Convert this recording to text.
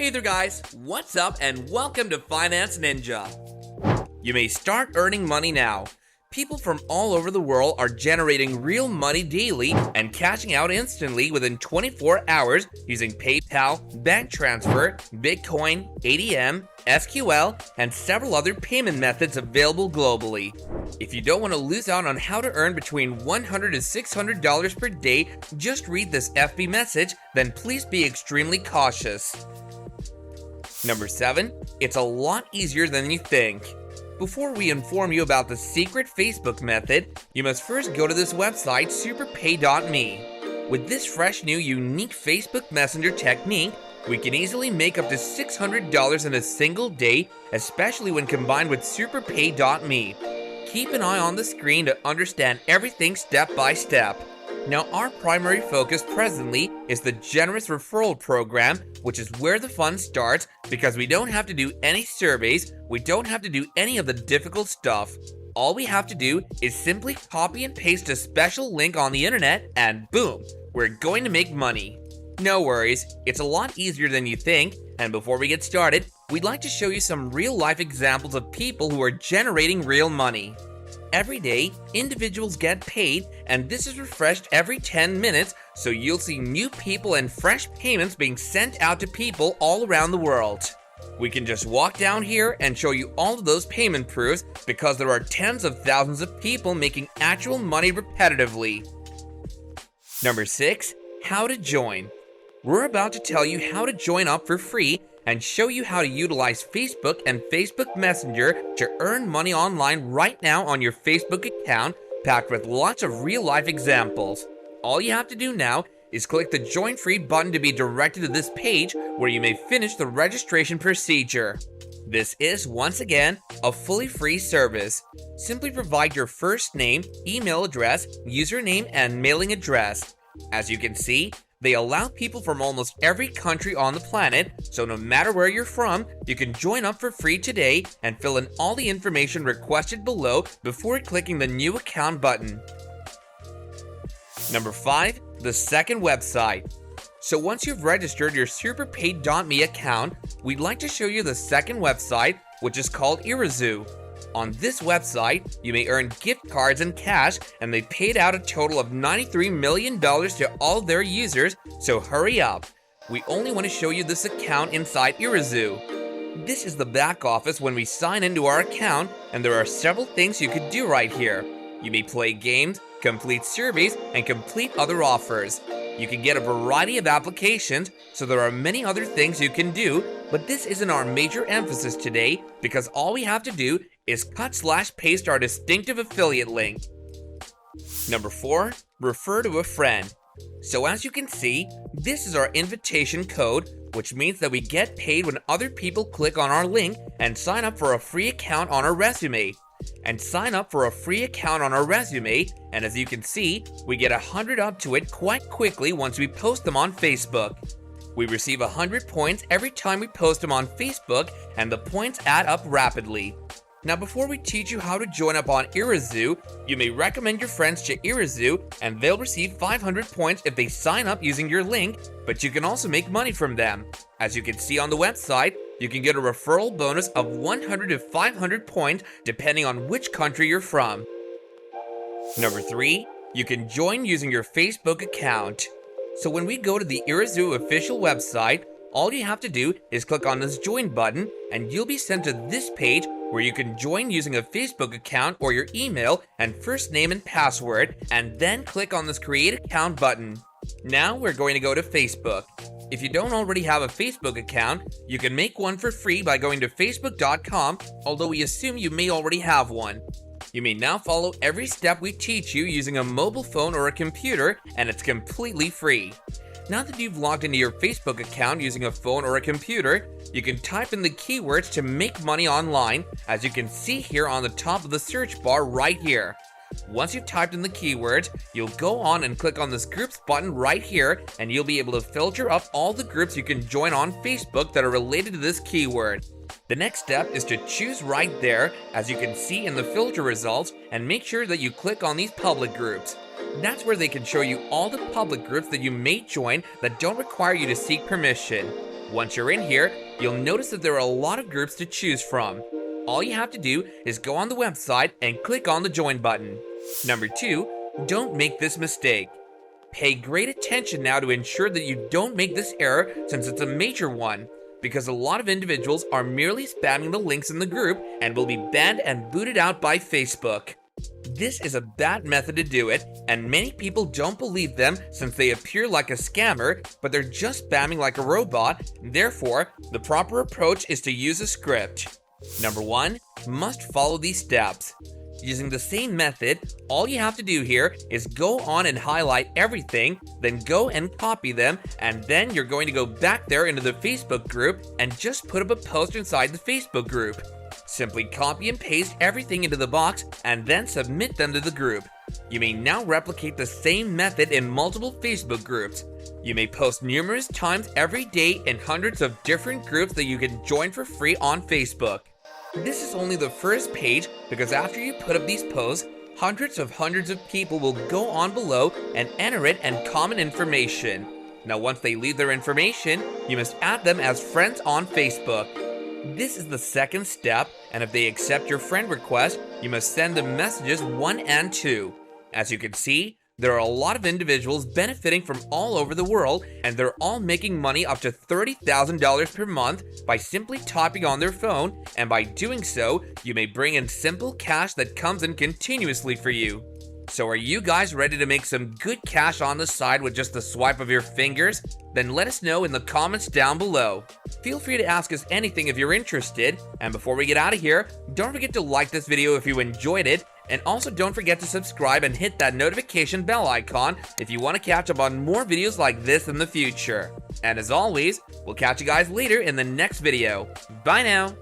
Hey there guys, what's up and welcome to Finance Ninja. You may start earning money now. People from all over the world are generating real money daily and cashing out instantly within 24 hours using PayPal, bank transfer, Bitcoin, ATM, SQL, and several other payment methods available globally. If you don't want to lose out on how to earn between $100 to $600 per day, just read this FB message, then please be extremely cautious. Number 7, it's a lot easier than you think. Before we inform you about the secret Facebook method, you must first go to this website, superpay.me. With this fresh new unique Facebook Messenger technique, we can easily make up to $600 in a single day, especially when combined with superpay.me. Keep an eye on the screen to understand everything step by step. Now, our primary focus presently is the generous referral program, which is where the fun starts because we don't have to do any surveys, we don't have to do any of the difficult stuff. All we have to do is simply copy and paste a special link on the internet and boom, we're going to make money. No worries, it's a lot easier than you think, and before we get started, we'd like to show you some real-life examples of people who are generating real money. Every day, individuals get paid, and this is refreshed every 10 minutes, so you'll see new people and fresh payments being sent out to people all around the world. We can just walk down here and show you all of those payment proofs because there are tens of thousands of people making actual money repetitively. Number 6, how to join. We're about to tell you how to join up for free and show you how to utilize Facebook and Facebook Messenger to earn money online right now on your Facebook account, packed with lots of real-life examples. All you have to do now is click the Join Free button to be directed to this page where you may finish the registration procedure. This is, once again, a fully free service. Simply provide your first name, email address, username, and mailing address. As you can see, they allow people from almost every country on the planet, so no matter where you're from, you can join up for free today and fill in all the information requested below before clicking the New Account button. Number 5, the second website. So once you've registered your superpay.me account, we'd like to show you the second website, which is called Irizoo. On this website, you may earn gift cards and cash, and they paid out a total of $93 million to all their users, so hurry up. We only want to show you this account inside Irizoo. This is the back office when we sign into our account, and there are several things you could do right here. You may play games, complete surveys, and complete other offers. You can get a variety of applications, so there are many other things you can do, but this isn't our major emphasis today because all we have to do is cut/paste our distinctive affiliate link. Number 4, refer to a friend. So as you can see, this is our invitation code, which means that we get paid when other people click on our link and sign up for a free account on our resume. And sign up for a free account on our resume, and as you can see, we get 100 up to it quite quickly once we post them on Facebook. We receive 100 points every time we post them on Facebook, and the points add up rapidly. Now before we teach you how to join up on Irizoo, you may recommend your friends to Irizoo and they'll receive 500 points if they sign up using your link, but you can also make money from them. As you can see on the website, you can get a referral bonus of 100 to 500 points depending on which country you're from. Number 3, you can join using your Facebook account. So when we go to the Irizoo official website, all you have to do is click on this join button and you'll be sent to this page where you can join using a Facebook account or your email and first name and password, and then click on this create account button. Now we're going to go to Facebook. If you don't already have a Facebook account, you can make one for free by going to facebook.com, although we assume you may already have one. You may now follow every step we teach you using a mobile phone or a computer, and it's completely free. Now that you've logged into your Facebook account using a phone or a computer, you can type in the keywords to make money online, as you can see here on the top of the search bar right here. Once you've typed in the keywords, you'll go on and click on this groups button right here, and you'll be able to filter up all the groups you can join on Facebook that are related to this keyword. The next step is to choose right there, as you can see in the filter results, and make sure that you click on these public groups. That's where they can show you all the public groups that you may join that don't require you to seek permission. Once you're in here, you'll notice that there are a lot of groups to choose from. All you have to do is go on the website and click on the join button. Number 2, don't make this mistake. Pay great attention now to ensure that you don't make this error, since it's a major one, because a lot of individuals are merely spamming the links in the group and will be banned and booted out by Facebook. This is a bad method to do it, and many people don't believe them since they appear like a scammer, but they're just spamming like a robot. Therefore, the proper approach is to use a script. Number 1, must follow these steps. Using the same method, all you have to do here is go on and highlight everything, then go and copy them, and then you're going to go back there into the Facebook group and just put up a post inside the Facebook group. Simply copy and paste everything into the box and then submit them to the group. You may now replicate the same method in multiple Facebook groups. You may post numerous times every day in hundreds of different groups that you can join for free on Facebook. This is only the first page, because after you put up these posts, hundreds of people will go on below and enter it and comment information. Now once they leave their information, you must add them as friends on Facebook. This is the second step, and if they accept your friend request, you must send them messages 1 and 2. As you can see, there are a lot of individuals benefiting from all over the world, and they're all making money up to $30,000 per month by simply typing on their phone, and by doing so, you may bring in simple cash that comes in continuously for you. So are you guys ready to make some good cash on the side with just the swipe of your fingers? Then let us know in the comments down below. Feel free to ask us anything if you're interested, and before we get out of here, don't forget to like this video if you enjoyed it, and also don't forget to subscribe and hit that notification bell icon if you want to catch up on more videos like this in the future. And as always, we'll catch you guys later in the next video. Bye now!